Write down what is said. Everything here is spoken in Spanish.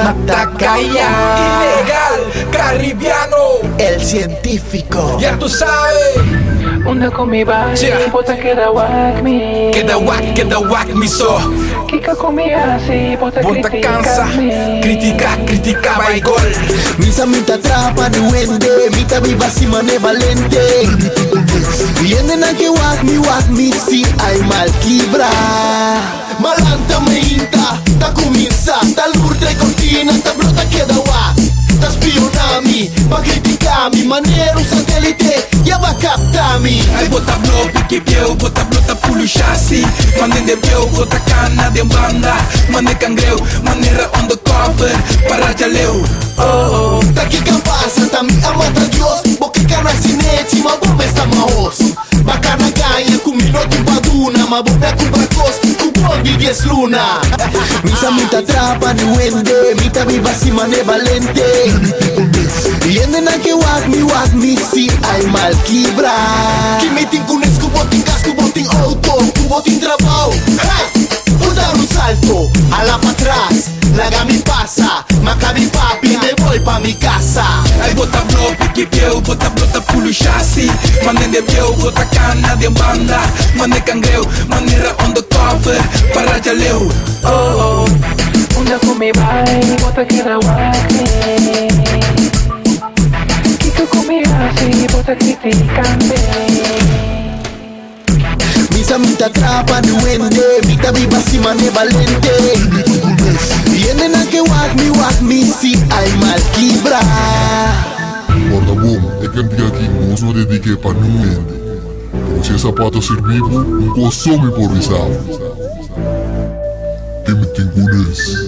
Matacaya, ilegal, caribiano, el científico. ya tú sabes. Onda con mi body, Yeah. bota queda wack me. Queda wack, mi so. Kika con mi así, bota Bota cansa, critica, va y gol. Misa mita atrapa ni wende, mita viva si mane valente. Vienen a que wak mi si ay mal kibra. Malanta me inta, ta comienza, ta lurtra y cortina, ta brota queda wak. Ta spionami, pa criticar mi manera un satélite, ya va a captar mi. Ai bota blow, pique viu, bota blota pulo chassi. Mandem de viu, bota cana de banda. Mande cangreu, maneira undercover, para jaleu. Oh, ta que pasa, ta mi amata Dios, boque cana sinete, ma bomba esta maos. Bacana ganha, com minuto baduna, ma bomba cubra cos, com bombi 10 luna. Misa mita trapa ni wende, mita viva si mane valente. Vienen a que wak mi si ay mal kibra. Que metin com esco, botin casco, botin auto, botin trabajo. Vou dar un salto, a la pa' atrás, laga mi pasa, maca mi papi, me voy pa' mi casa. Ai bota blow, pique viu, bota blota pulo chassi. Mandem de viu, bota cana de banda. Mande cangreu, maneira undercover, para jaleu. Oh, onda con mi body, bota queda wack me. Kika con mi así, bota criticame. Misa mita atrapa ni wende, mita viva si mane valente. Vienen a que wak mi si ay mal kibra. Guarda boom, é que andiga aqui moço dedique para não vende. Pero se é sapato ser vivo, um consome por risado. Que me tem com isso.